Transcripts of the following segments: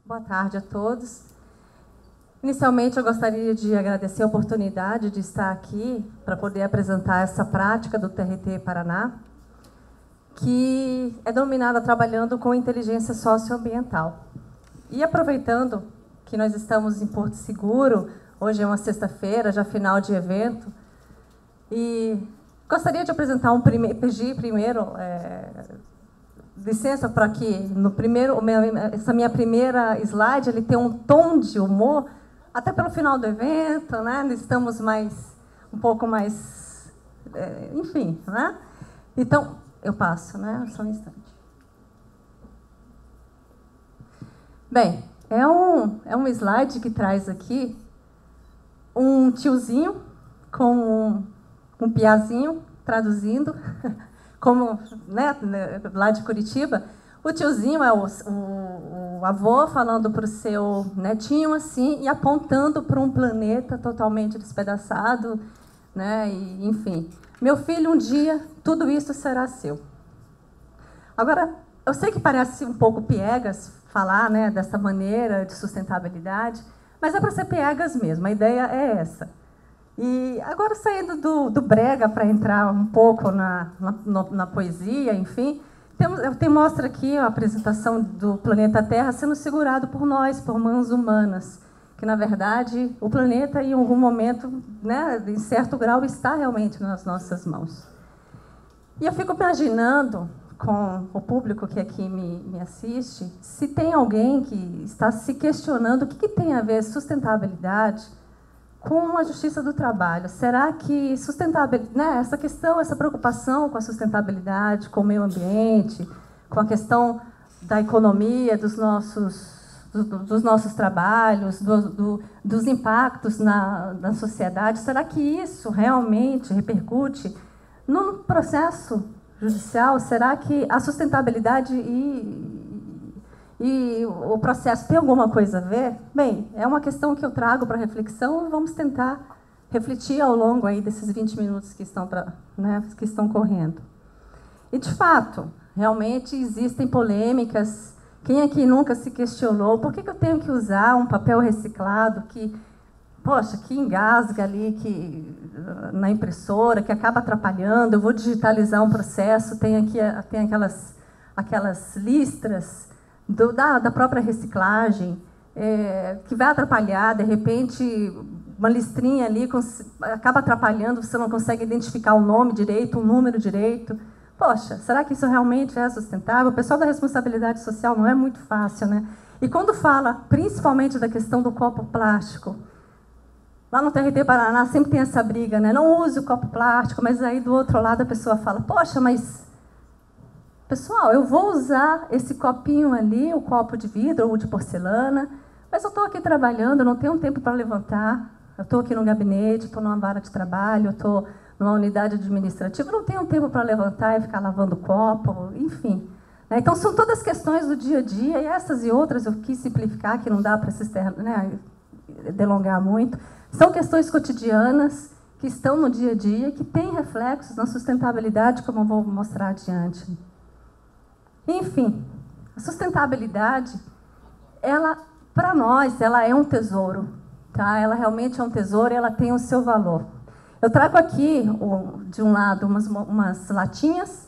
Boa tarde a todos. Inicialmente, eu gostaria de agradecer a oportunidade de estar aqui para poder apresentar essa prática do TRT Paraná, que é denominada trabalhando com inteligência socioambiental. E aproveitando que nós estamos em Porto Seguro, hoje é uma sexta-feira, já final de evento, e gostaria de apresentar pedir primeiro licença para que no primeiro, essa minha primeira slide ele tem um tom de humor, até pelo final do evento, né? Estamos um pouco mais, enfim, né? Então eu passo, né? Só um instante. Bem, é um slide que traz aqui um tiozinho com um piazinho traduzindo. Como, né, lá de Curitiba, o tiozinho é o avô falando para o seu netinho assim e apontando para um planeta totalmente despedaçado, né, e, enfim. Meu filho, um dia, tudo isso será seu. Agora, eu sei que parece um pouco piegas falar, né, dessa maneira de sustentabilidade, mas é para ser piegas mesmo, a ideia é essa. E agora, saindo do brega para entrar um pouco na poesia, enfim, mostra aqui a apresentação do planeta Terra sendo segurado por nós, por mãos humanas, que, na verdade, o planeta, em algum momento, né, em certo grau, está realmente nas nossas mãos. E eu fico imaginando, com o público que aqui me assiste, se tem alguém que está se questionando o que tem a ver sustentabilidade com a justiça do trabalho. Será que sustentabilidade, né, essa questão, essa preocupação com a sustentabilidade, com o meio ambiente, com a questão da economia, dos nossos trabalhos, dos impactos na sociedade, será que isso realmente repercute no processo judicial? Será que a sustentabilidade e o processo tem alguma coisa a ver? Bem, é uma questão que eu trago para reflexão e vamos tentar refletir ao longo aí desses 20 minutos que estão correndo. E, de fato, realmente existem polêmicas. Quem aqui nunca se questionou por que eu tenho que usar um papel reciclado que, poxa, que engasga ali na impressora, que acaba atrapalhando, eu vou digitalizar um processo, tem aquelas listras da própria reciclagem, que vai atrapalhar, de repente, uma listrinha ali acaba atrapalhando, você não consegue identificar o nome direito, o número direito. Poxa, será que isso realmente é sustentável? O pessoal da responsabilidade social não é muito fácil, né? E quando fala, principalmente da questão do copo plástico, lá no TRT Paraná sempre tem essa briga, né? Não use o copo plástico, mas aí do outro lado a pessoa fala, poxa, mas pessoal, eu vou usar esse copinho ali, o copo de vidro ou de porcelana, mas eu estou aqui trabalhando, eu não tenho tempo para levantar, eu estou aqui no gabinete, estou numa vara de trabalho, eu estou numa unidade administrativa, eu não tenho tempo para levantar e ficar lavando o copo, enfim. Então, são todas questões do dia a dia, e essas e outras eu quis simplificar, que não dá para delongar muito. São questões cotidianas que estão no dia a dia, que têm reflexos na sustentabilidade, como eu vou mostrar adiante. Enfim, a sustentabilidade, para nós, ela é um tesouro, tá? Ela realmente é um tesouro e ela tem o seu valor. Eu trago aqui, de um lado, umas latinhas,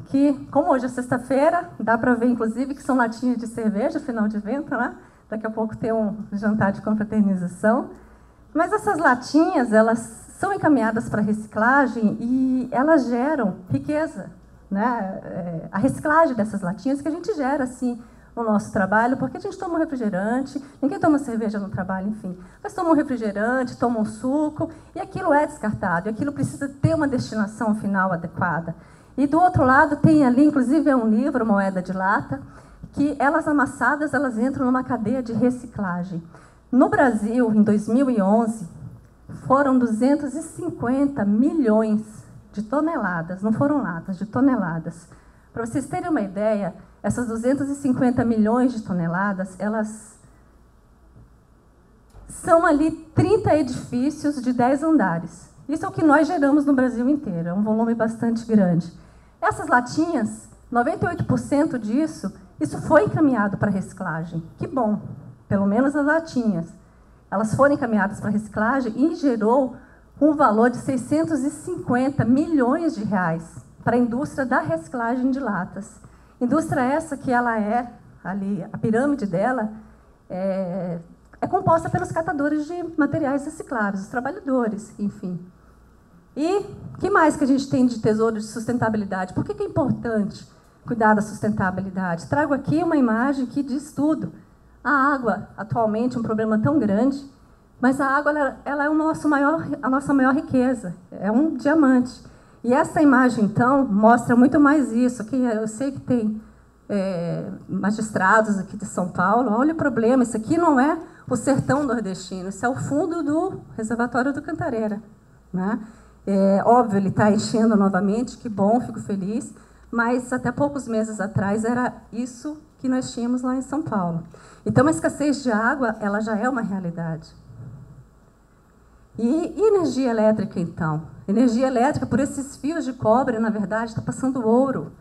que, como hoje é sexta-feira, dá para ver, inclusive, que são latinhas de cerveja, final de evento, né? Daqui a pouco tem um jantar de confraternização. Mas essas latinhas, elas são encaminhadas para reciclagem e elas geram riqueza, né? A reciclagem dessas latinhas que a gente gera, assim, no nosso trabalho, porque a gente toma um refrigerante, ninguém toma cerveja no trabalho, enfim, mas toma um refrigerante, toma um suco, e aquilo é descartado, e aquilo precisa ter uma destinação final adequada. E do outro lado tem ali, inclusive, é um livro, Moeda de Lata, que elas amassadas, elas entram numa cadeia de reciclagem. No Brasil, em 2011, foram 250 milhões de toneladas, não foram latas, de toneladas. Para vocês terem uma ideia, essas 250 milhões de toneladas, elas são ali 30 edifícios de 10 andares. Isso é o que nós geramos no Brasil inteiro, é um volume bastante grande. Essas latinhas, 98% disso Isso foi encaminhado para reciclagem. Que bom, pelo menos as latinhas. Elas foram encaminhadas para reciclagem e gerou um valor de 650 milhões de reais para a indústria da reciclagem de latas. Indústria essa que ela é, ali, a pirâmide dela, é composta pelos catadores de materiais recicláveis, os trabalhadores, enfim. E o que mais que a gente tem de tesouro de sustentabilidade? Por que é importante cuidar da sustentabilidade? Trago aqui uma imagem que diz tudo. A água, atualmente, é um problema tão grande, mas a água ela é a nossa maior riqueza, é um diamante. E essa imagem, então, mostra muito mais isso. Aqui eu sei que tem magistrados aqui de São Paulo. Olha o problema, isso aqui não é o sertão nordestino, isso é o fundo do reservatório do Cantareira, né? Óbvio, ele está enchendo novamente, que bom, fico feliz, mas até poucos meses atrás era isso que nós tínhamos lá em São Paulo. Então, a escassez de água, ela já é uma realidade. E energia elétrica, então? Energia elétrica, por esses fios de cobre, na verdade, está passando ouro.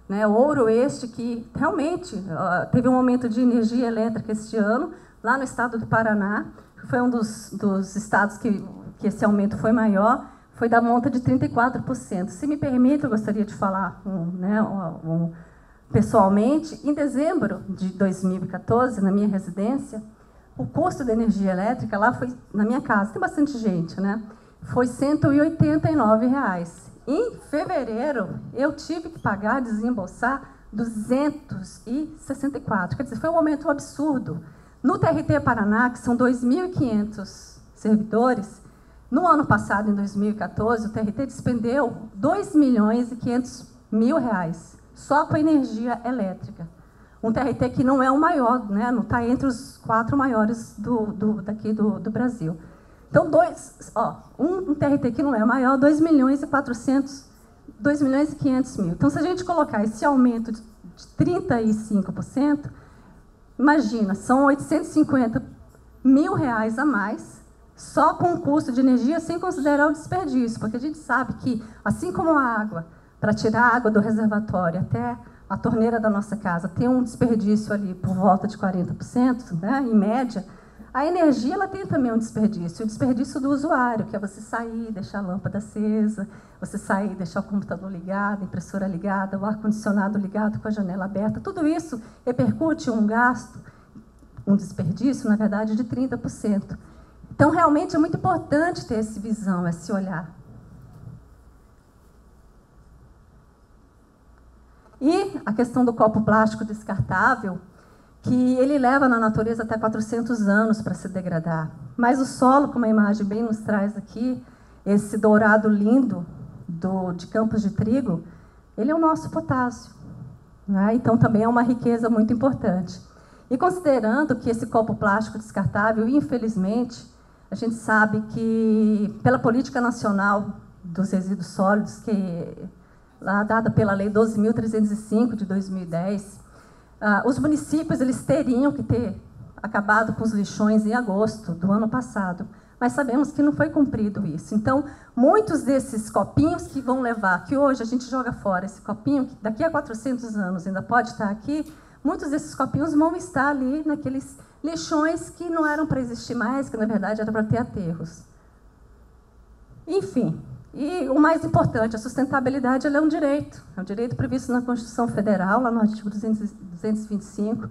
Né? Ouro este que, realmente, teve um aumento de energia elétrica este ano, lá no estado do Paraná, que foi um dos estados que esse aumento foi maior, foi da monta de 34%. Se me permite, eu gostaria de falar pessoalmente. Em dezembro de 2014, na minha residência, o custo da energia elétrica lá foi, na minha casa, tem bastante gente, né? Foi R$ 189. Em fevereiro, eu tive que pagar, desembolsar, 264. Quer dizer, foi um aumento absurdo. No TRT Paraná, que são 2.500 servidores, no ano passado, em 2014, o TRT despendeu R$ 2.500.000 só com energia elétrica. Um TRT que não é o maior, né? Não está entre os 4 maiores daqui do Brasil. Então, um TRT que não é o maior, 2.500.000. Então, se a gente colocar esse aumento de 35%, imagina, são R$ 850.000 a mais, só com o custo de energia, sem considerar o desperdício, porque a gente sabe que, assim como a água, para tirar a água do reservatório até a torneira da nossa casa tem um desperdício ali por volta de 40%, né, em média, a energia ela tem também um desperdício, o desperdício do usuário, que é você sair, deixar a lâmpada acesa, você sair, deixar o computador ligado, a impressora ligada, o ar-condicionado ligado com a janela aberta, tudo isso repercute um gasto, um desperdício, na verdade, de 30%. Então, realmente, é muito importante ter essa visão, esse olhar. E a questão do copo plástico descartável, que ele leva na natureza até 400 anos para se degradar. Mas o solo, como a imagem bem nos traz aqui, esse dourado lindo de campos de trigo, ele é o nosso potássio, né? Então, também é uma riqueza muito importante. E considerando que esse copo plástico descartável, infelizmente, a gente sabe que, pela Política Nacional dos Resíduos Sólidos, que lá dada pela Lei 12.305, de 2010, os municípios eles teriam que ter acabado com os lixões em agosto do ano passado, mas sabemos que não foi cumprido isso. Então, muitos desses copinhos que vão levar, que hoje a gente joga fora, esse copinho, que daqui a 400 anos ainda pode estar aqui, muitos desses copinhos vão estar ali naqueles lixões que não eram para existir mais, que na verdade era para ter aterros. Enfim, e o mais importante, a sustentabilidade ela é um direito previsto na Constituição Federal, lá no artigo 225.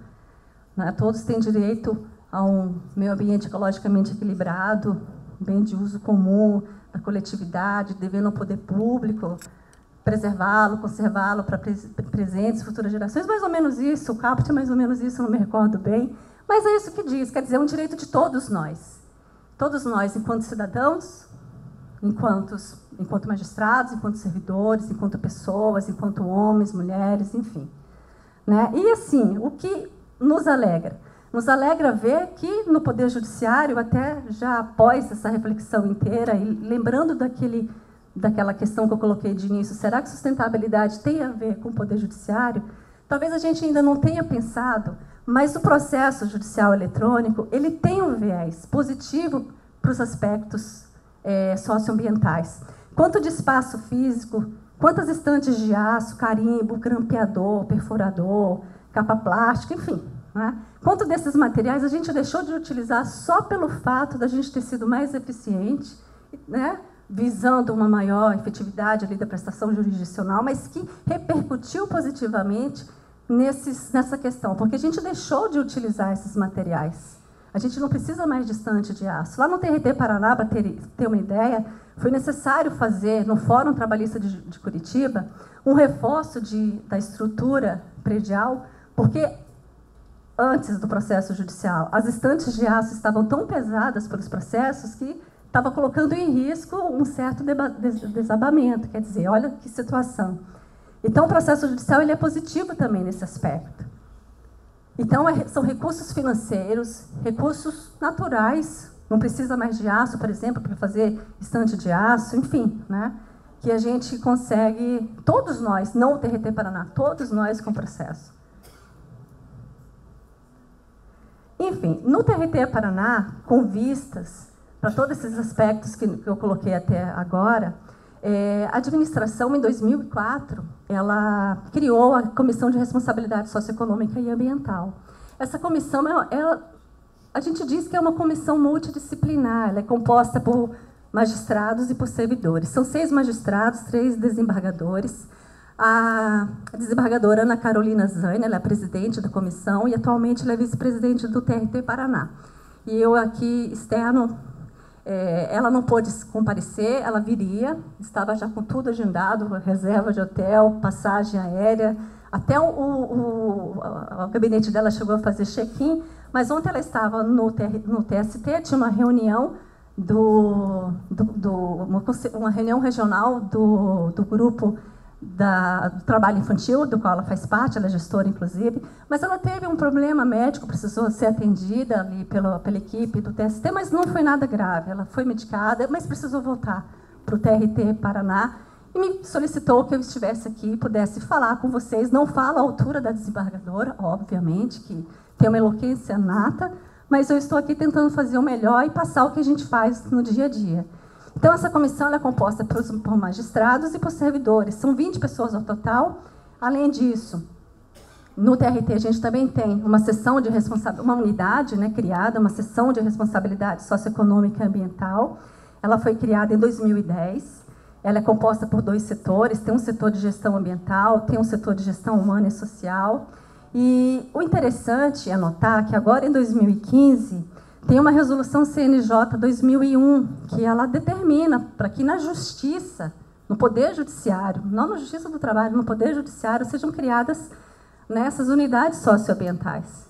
Né? Todos têm direito a um meio ambiente ecologicamente equilibrado, bem de uso comum, da coletividade, devendo ao poder público preservá-lo, conservá-lo para presentes e futuras gerações. Mais ou menos isso, o caput é mais ou menos isso, não me recordo bem. Mas é isso que diz, quer dizer, é um direito de todos nós. Todos nós, enquanto cidadãos, enquanto magistrados, enquanto servidores, enquanto pessoas, enquanto homens, mulheres, enfim. Né? E, assim, o que nos alegra? Nos alegra ver que, no Poder Judiciário, até já após essa reflexão inteira, e lembrando daquela questão que eu coloquei de início, será que sustentabilidade tem a ver com o Poder Judiciário? Talvez a gente ainda não tenha pensado, mas o processo judicial eletrônico ele tem um viés positivo para os aspectos socioambientais. Quanto de espaço físico, quantas estantes de aço, carimbo, grampeador, perfurador, capa plástica, enfim. Né? Quanto desses materiais a gente deixou de utilizar só pelo fato da gente ter sido mais eficiente, né? Visando uma maior efetividade ali da prestação jurisdicional, mas que repercutiu positivamente nessa questão, porque a gente deixou de utilizar esses materiais. A gente não precisa mais de estante de aço. Lá no TRT Paraná, para ter uma ideia, foi necessário fazer, no Fórum Trabalhista de Curitiba, um reforço da estrutura predial, porque antes do processo judicial, as estantes de aço estavam tão pesadas pelos processos que estava colocando em risco um certo desabamento. Quer dizer, olha que situação. Então, o processo judicial ele é positivo também nesse aspecto. Então, são recursos financeiros, recursos naturais, não precisa mais de aço, por exemplo, para fazer estante de aço, enfim, né? Que a gente consegue, todos nós, não o TRT Paraná, todos nós com o processo. Enfim, no TRT Paraná, com vistas para todos esses aspectos que eu coloquei até agora, a administração, em 2004, ela criou a Comissão de Responsabilidade Socioeconômica e Ambiental. Essa comissão, a gente diz que é uma comissão multidisciplinar, ela é composta por magistrados e por servidores. São 6 magistrados, 3 desembargadores. A desembargadora Ana Carolina Zaine, ela é a presidente da comissão e atualmente ela é vice-presidente do TRT Paraná. E eu aqui, externo, ela não pôde comparecer, ela viria, estava já com tudo agendado, reserva de hotel, passagem aérea, até o gabinete dela chegou a fazer check-in, mas ontem ela estava no TST, tinha uma reunião uma reunião regional do grupo do trabalho infantil, do qual ela faz parte, ela é gestora, inclusive, mas ela teve um problema médico, precisou ser atendida ali pela equipe do TST, mas não foi nada grave, ela foi medicada, mas precisou voltar para o TRT Paraná e me solicitou que eu estivesse aqui e pudesse falar com vocês. Não falo à altura da desembargadora, obviamente, que tem uma eloquência nata, mas eu estou aqui tentando fazer o melhor e passar o que a gente faz no dia a dia. Então, essa comissão ela é composta por magistrados e por servidores. São 20 pessoas ao total. Além disso, no TRT a gente também tem uma seção de uma unidade, né, criada, uma seção de responsabilidade socioeconômica e ambiental. Ela foi criada em 2010. Ela é composta por 2 setores. Tem um setor de gestão ambiental, tem um setor de gestão humana e social. E o interessante é notar que agora, em 2015, tem uma resolução CNJ 2001, que ela determina para que na Justiça, no Poder Judiciário, não na Justiça do Trabalho, no Poder Judiciário, sejam criadas nessas unidades socioambientais.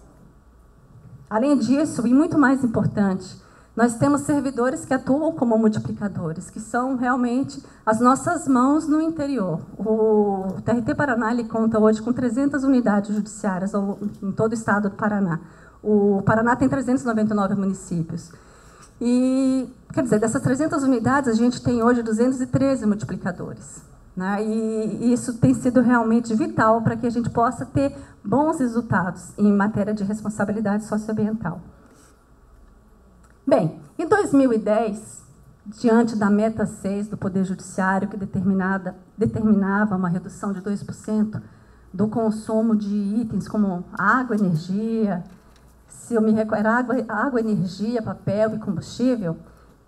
Além disso, e muito mais importante, nós temos servidores que atuam como multiplicadores, que são realmente as nossas mãos no interior. O TRT Paraná ele conta hoje com 300 unidades judiciárias em todo o estado do Paraná. O Paraná tem 399 municípios. E, quer dizer, dessas 300 unidades, a gente tem hoje 213 multiplicadores. Né? E isso tem sido realmente vital para que a gente possa ter bons resultados em matéria de responsabilidade socioambiental. Bem, em 2010, diante da meta 6 do Poder Judiciário, que determinava uma redução de 2% do consumo de itens como água, energia, se eu me recordo, era água, energia, papel e combustível,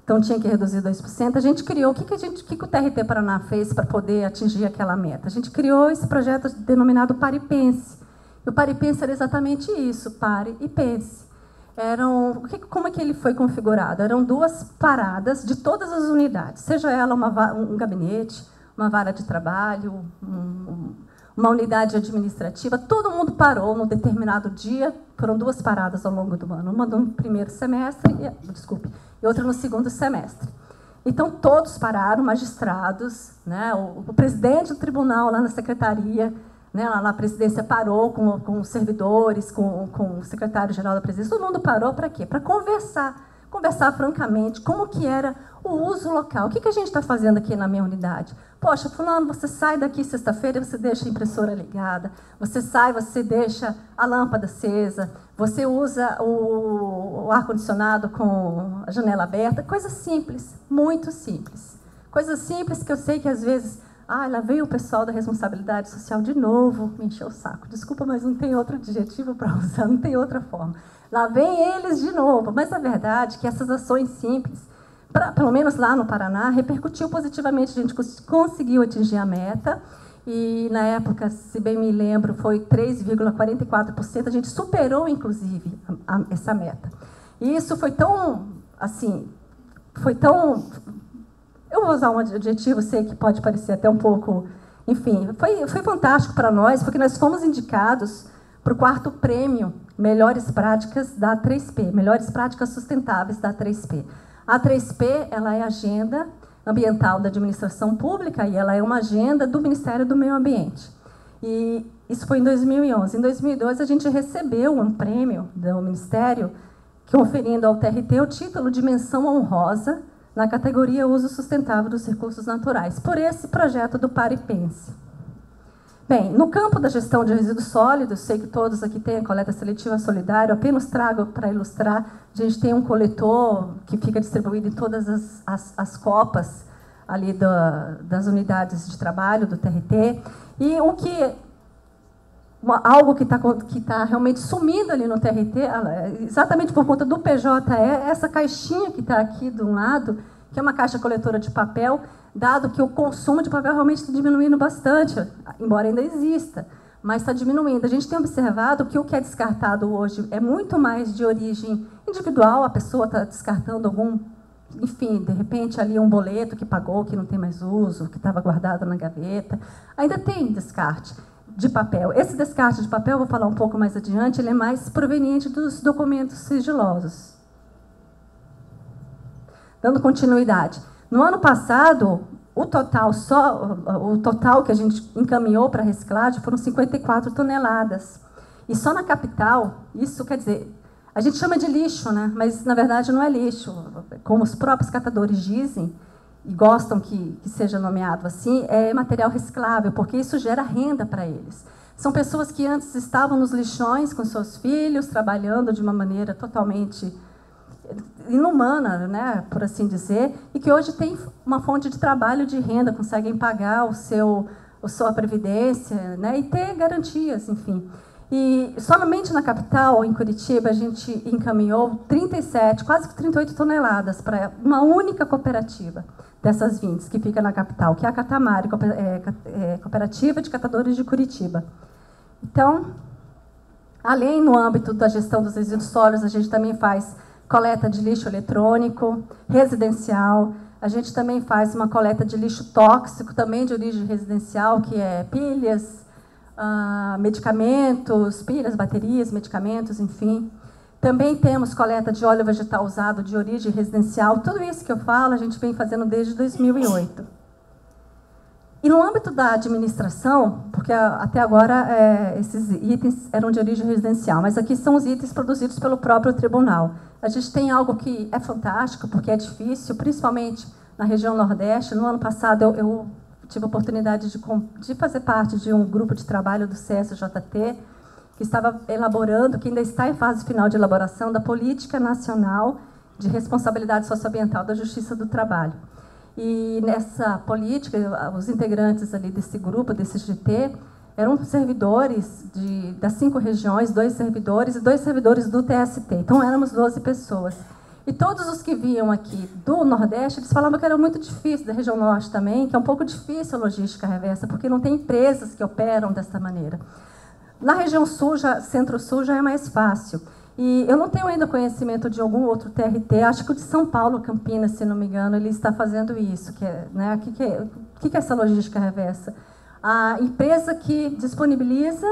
então tinha que reduzir 2%. A gente criou, o que o TRT Paraná fez para poder atingir aquela meta? A gente criou esse projeto denominado Pare e Pense. E o Pare e Pense era exatamente isso, pare e pense. Como é que ele foi configurado? Eram 2 paradas de todas as unidades, seja ela um gabinete, uma vara de trabalho, uma unidade administrativa, todo mundo parou num determinado dia, foram 2 paradas ao longo do ano, uma no primeiro semestre, e outra no segundo semestre. Então, todos pararam, magistrados, né, o presidente do tribunal lá na secretaria, né, lá na presidência parou com os servidores, com o secretário-geral da presidência, todo mundo parou para quê? Para conversar francamente como que era o uso local. O que a gente está fazendo aqui na minha unidade? Poxa, fulano, você sai daqui sexta-feira e você deixa a impressora ligada, você deixa a lâmpada acesa, você usa o ar-condicionado com a janela aberta, coisas simples, muito simples. Coisas simples que eu sei que às vezes Ah, lá veio o pessoal da responsabilidade social de novo, me encheu o saco. Desculpa, mas não tem outro adjetivo para usar, não tem outra forma. Lá vem eles de novo. Mas a verdade é que essas ações simples, pelo menos lá no Paraná, repercutiu positivamente. A gente conseguiu atingir a meta. E, na época, se bem me lembro, foi 3,44%. A gente superou, inclusive, essa meta. E isso foi tão, assim, foi tão... Eu vou usar um adjetivo, sei que pode parecer até um pouco... Enfim, foi fantástico para nós, porque nós fomos indicados para o 4º prêmio Melhores Práticas da A3P, Melhores Práticas Sustentáveis da A3P. A A3P, ela é a Agenda Ambiental da Administração Pública e ela é uma agenda do Ministério do Meio Ambiente. E isso foi em 2011. Em 2012, a gente recebeu um prêmio do Ministério, conferindo ao TRT o título de menção honrosa na categoria Uso Sustentável dos Recursos Naturais, por esse projeto do Pare e Pense. Bem, no campo da gestão de resíduos sólidos, sei que todos aqui têm a coleta seletiva solidária, apenas trago para ilustrar, a gente tem um coletor que fica distribuído em todas as copas ali das unidades de trabalho do TRT, e algo que está realmente sumindo ali no TRT, exatamente por conta do PJE, essa caixinha que está aqui de um lado, que é uma caixa coletora de papel, dado que o consumo de papel realmente está diminuindo bastante, embora ainda exista, mas está diminuindo. A gente tem observado que o que é descartado hoje é muito mais de origem individual, a pessoa está descartando enfim, de repente ali um boleto que pagou, que não tem mais uso, que estava guardado na gaveta. Ainda tem descarte de papel. Esse descarte de papel, vou falar um pouco mais adiante, ele é mais proveniente dos documentos sigilosos. Dando continuidade. No ano passado, o total que a gente encaminhou para reciclagem foram 54 toneladas. E só na capital, isso quer dizer, a gente chama de lixo, né? Mas na verdade não é lixo. Como os próprios catadores dizem, e gostam que seja nomeado assim, é material reciclável, porque isso gera renda para eles. São pessoas que antes estavam nos lixões com seus filhos, trabalhando de uma maneira totalmente inumana, né, por assim dizer, e que hoje têm uma fonte de trabalho, de renda, conseguem pagar a sua previdência, né, e ter garantias, enfim. E somente na capital, em Curitiba, a gente encaminhou 37, quase 38 toneladas para uma única cooperativa dessas 20, que fica na capital, que é a Catamari, Cooperativa de Catadores de Curitiba. Então, além no âmbito da gestão dos resíduos sólidos, a gente também faz coleta de lixo eletrônico, residencial. A gente também faz uma coleta de lixo tóxico, também de origem residencial, que é pilhas, medicamentos, pilhas, baterias, medicamentos, enfim. Também temos coleta de óleo vegetal usado de origem residencial. Tudo isso que eu falo, a gente vem fazendo desde 2008. E no âmbito da administração, porque até agora esses itens eram de origem residencial, mas aqui são os itens produzidos pelo próprio tribunal. A gente tem algo que é fantástico, porque é difícil, principalmente na região Nordeste. No ano passado, eu tive a oportunidade de fazer parte de um grupo de trabalho do CSJT, que estava elaborando, que ainda está em fase final de elaboração, da Política Nacional de Responsabilidade Socioambiental da Justiça do Trabalho. E nessa política, os integrantes ali desse grupo, desse GT, eram servidores das 5 regiões, 2 servidores e 2 servidores do TST. Então, éramos 12 pessoas. E todos os que vinham aqui do Nordeste, eles falavam que era muito difícil, da região Norte também, que é um pouco difícil a logística reversa, porque não tem empresas que operam dessa maneira. Na região Sul, Centro-Sul, já é mais fácil. E eu não tenho ainda conhecimento de algum outro TRT, acho que o de São Paulo, Campinas, se não me engano, ele está fazendo isso. O que é essa logística reversa? A empresa que disponibiliza,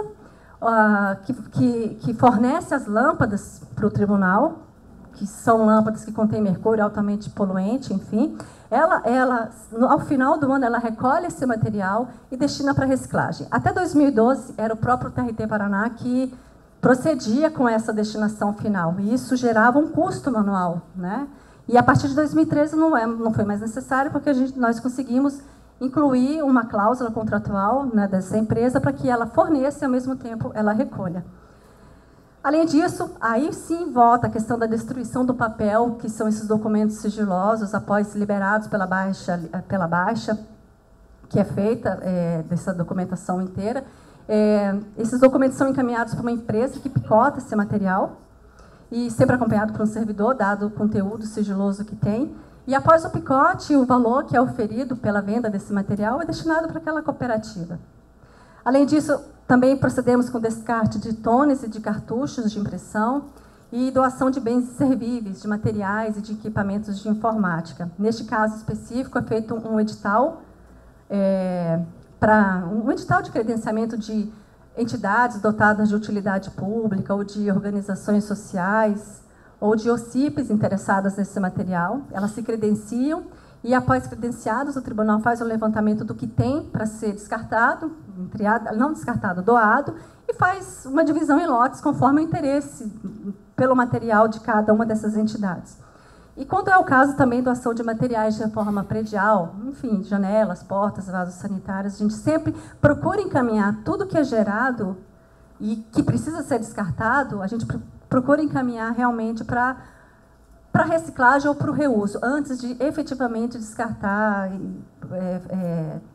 que fornece as lâmpadas para o tribunal, que são lâmpadas que contêm mercúrio altamente poluente, enfim, ao final do ano, ela recolhe esse material e destina para reciclagem. Até 2012, era o próprio TRT Paraná que procedia com essa destinação final, e isso gerava um custo manual, né? E a partir de 2013 não foi mais necessário, porque nós conseguimos incluir uma cláusula contratual, né, dessa empresa para que ela forneça e, ao mesmo tempo, ela recolha. Além disso, aí sim volta a questão da destruição do papel, que são esses documentos sigilosos, após liberados pela Baixa. que é feita dessa documentação inteira. Esses documentos são encaminhados para uma empresa que picota esse material, e sempre acompanhado por um servidor, dado o conteúdo sigiloso que tem. E após o picote, o valor que é oferido pela venda desse material é destinado para aquela cooperativa. Além disso, também procedemos com descarte de tones e de cartuchos de impressão e doação de bens inservíveis, de materiais e de equipamentos de informática. Neste caso específico, é feito um edital, um edital de credenciamento de entidades dotadas de utilidade pública ou de organizações sociais ou de OCIPs interessadas nesse material. Elas se credenciam e, após credenciados, o tribunal faz o levantamento do que tem para ser descartado, não descartado, doado, e faz uma divisão em lotes conforme o interesse pelo material de cada uma dessas entidades. E quando é o caso também doação de materiais de reforma predial, enfim, janelas, portas, vasos sanitários, a gente sempre procura encaminhar tudo que é gerado e que precisa ser descartado, a gente procura encaminhar realmente para reciclagem ou para o reuso, antes de efetivamente descartar e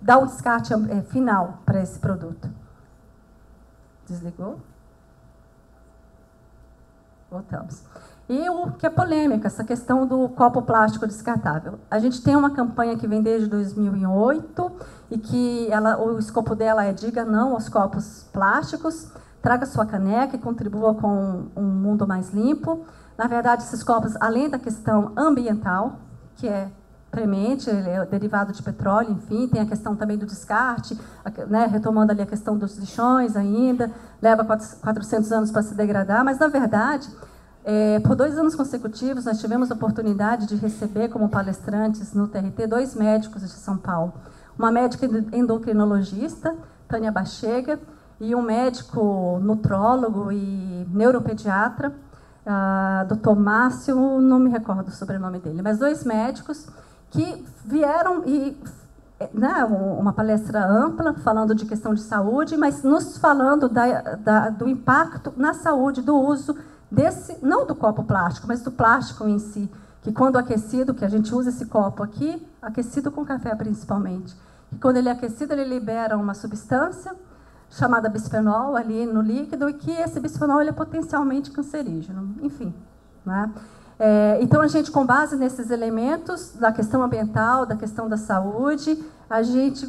dar um descarte final para esse produto. Desligou? Voltamos. E o que é polêmica, essa questão do copo plástico descartável. A gente tem uma campanha que vem desde 2008 e que o escopo dela é diga não aos copos plásticos, traga sua caneca e contribua com um mundo mais limpo. Na verdade, esses copos, além da questão ambiental, que é premente, ele é derivado de petróleo, enfim, tem a questão também do descarte, né, retomando ali a questão dos lixões ainda, leva 400 anos para se degradar, mas, na verdade, por 2 anos consecutivos, nós tivemos a oportunidade de receber como palestrantes no TRT 2 médicos de São Paulo. Uma médica endocrinologista, Tânia Bachega, e um médico nutrólogo e neuropediatra, Dr. Márcio, não me recordo o sobrenome dele, mas 2 médicos que vieram e uma palestra ampla, falando de questão de saúde, mas nos falando do impacto na saúde do uso não do copo plástico, mas do plástico em si, que quando aquecido, que a gente usa esse copo aqui, aquecido com café principalmente, e quando ele é aquecido, ele libera uma substância chamada bisfenol ali no líquido, e que esse bisfenol ele é potencialmente cancerígeno, enfim. Né? Então, a gente, com base nesses elementos da questão ambiental, da questão da saúde, a gente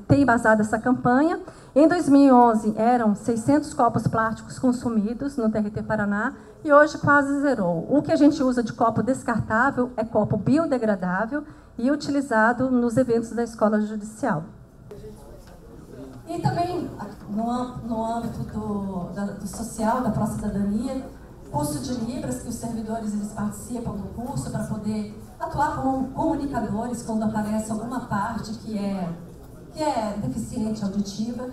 tem embasado essa campanha. Em 2011, eram 600 copos plásticos consumidos no TRT Paraná, e hoje quase zerou. O que a gente usa de copo descartável é copo biodegradável e utilizado nos eventos da Escola Judicial. E também, no âmbito do social, da pró-cidadania, curso de Libras, que os servidores eles participam do curso para poder atuar como comunicadores quando aparece alguma parte que é deficiente auditiva,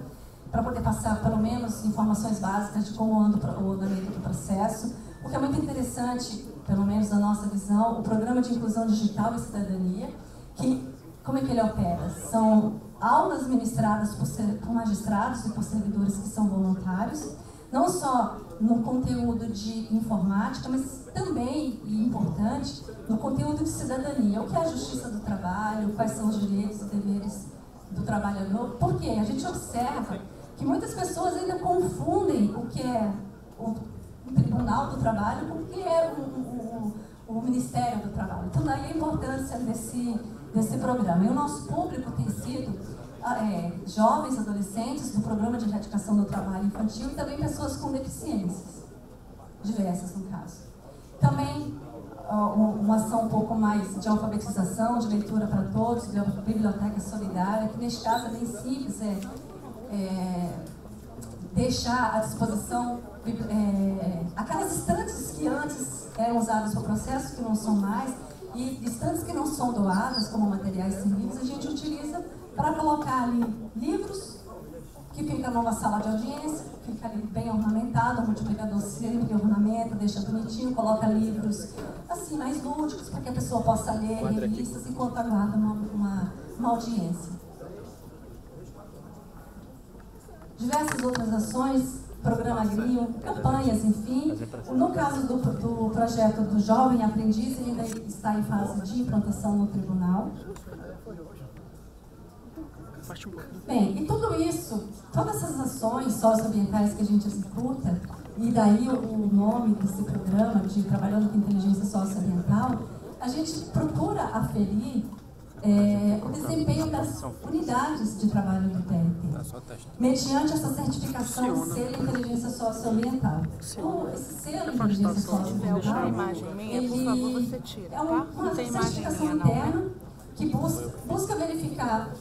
para poder passar, pelo menos, informações básicas de como anda o andamento do processo. O que é muito interessante, pelo menos na nossa visão, o Programa de Inclusão Digital e Cidadania, que, como é que ele opera? São aulas ministradas por magistrados e por servidores que são voluntários, não só no conteúdo de informática, mas também, e importante, no conteúdo de cidadania. O que é a justiça do trabalho, quais são os direitos e deveres do trabalhador, porque a gente observa que muitas pessoas ainda confundem o que é o Tribunal do Trabalho com o que é o Ministério do Trabalho. Então, daí a importância desse programa. E o nosso público tem sido jovens, adolescentes, do Programa de Erradicação do Trabalho Infantil, e também pessoas com deficiências, diversas no caso. Também uma ação um pouco mais de alfabetização, de leitura para todos, de biblioteca solidária, que neste caso é bem simples, deixar à disposição aquelas estantes que antes eram usadas para o processo, que não são mais, e estantes que não são doadas como materiais servíveis, a gente utiliza para colocar ali livros, que fica numa sala de audiência, fica ali bem ornamentado, o multiplicador sempre ornamenta, deixa bonitinho, coloca livros assim, mais lúdicos, para que a pessoa possa ler revistas enquanto aguarda uma audiência. Diversas outras ações, programa Agrio, campanhas, enfim. No caso do projeto do Jovem Aprendiz, ele ainda está em fase de implantação no tribunal. Bem, e tudo isso, todas essas ações socioambientais que a gente executa, e daí o nome desse programa de Trabalhando com Inteligência Socioambiental, a gente procura aferir o desempenho das unidades de trabalho do TRT, mediante essa certificação selo Inteligência Socioambiental. Esse selo Inteligência Socioambiental, ele é uma certificação interna que busca verificar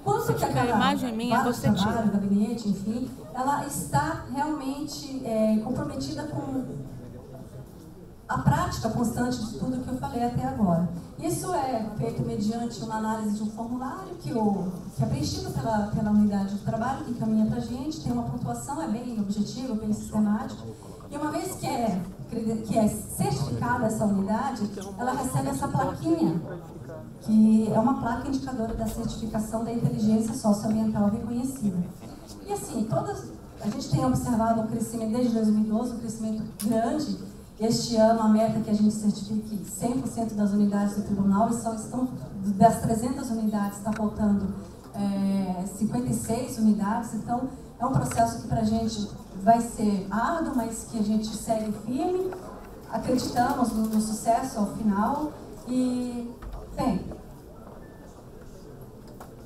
quanto que aquela imagem minha você tira, gabinete, enfim, ela está realmente comprometida com a prática constante de tudo que eu falei até agora. Isso é feito mediante uma análise de um formulário que é preenchido pela unidade de trabalho, que encaminha para a gente, tem uma pontuação, é bem objetivo, bem sistemático. E uma vez que é certificada essa unidade, ela recebe essa plaquinha, que é uma placa indicadora da certificação da inteligência socioambiental reconhecida. E assim, a gente tem observado um crescimento desde 2012, um crescimento grande. Este ano, a meta é que a gente certifique 100% das unidades do tribunal, e das 300 unidades, está faltando 56 unidades, então é um processo que para a gente vai ser árduo, mas que a gente segue firme, acreditamos no sucesso ao final. E, bem,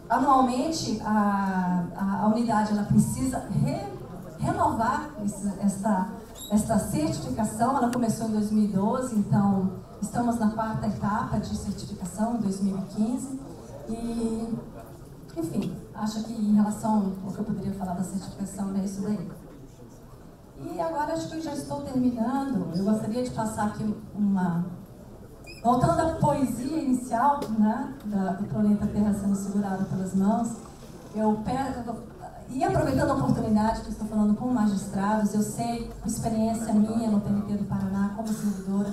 anualmente a unidade ela precisa renovar esta certificação. Ela começou em 2012, então estamos na 4ª etapa de certificação, em 2015. E, enfim, acho que em relação ao que eu poderia falar da certificação é isso daí. E agora acho que eu já estou terminando. Eu gostaria de passar aqui voltando à poesia inicial, né, do planeta Terra sendo segurado pelas mãos, e aproveitando a oportunidade que estou falando com magistrados, eu sei, por experiência minha no TRT do Paraná, como servidora,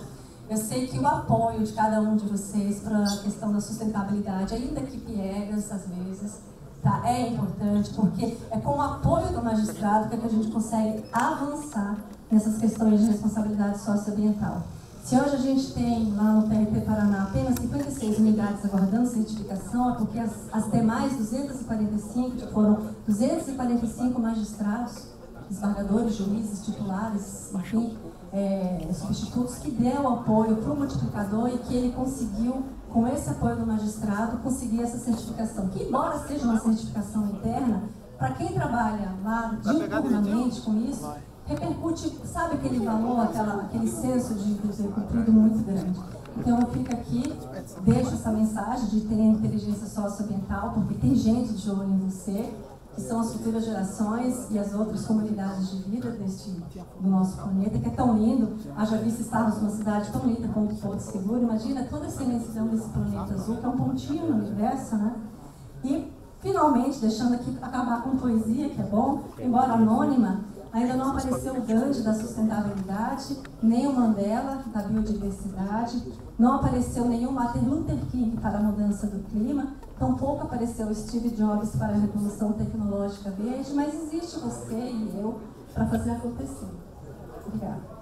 eu sei que o apoio de cada um de vocês para a questão da sustentabilidade, ainda que piegas às vezes, tá, é importante, porque é com o apoio do magistrado que a gente consegue avançar nessas questões de responsabilidade socioambiental. Se hoje a gente tem lá no TRT Paraná apenas 56 unidades aguardando certificação, é porque as demais 245, que foram 245 magistrados, desembargadores, juízes, titulares, enfim, substitutos, que deu apoio para o multiplicador e que ele conseguiu, com esse apoio do magistrado, conseguir essa certificação. Que, embora seja uma certificação interna, para quem trabalha lá diuturnamente com isso, repercute, sabe aquele valor, aquele senso de ter cumprido muito grande. Então eu fico aqui, deixo essa mensagem de ter inteligência socioambiental, porque tem gente de olho em você, que são as futuras gerações e as outras comunidades de vida do nosso planeta, que é tão lindo. Haja visto estarmos numa cidade tão linda como Porto Seguro. Imagina toda essa imensidão desse planeta azul, que é um pontinho no universo, né? E, finalmente, deixando aqui acabar com poesia, que é bom, embora anônima, ainda não apareceu o Gandhi da sustentabilidade, nem o Mandela da biodiversidade, não apareceu nenhum Martin Luther King para a mudança do clima, tampouco apareceu o Steve Jobs para a revolução tecnológica verde, mas existe você e eu para fazer acontecer. Obrigada.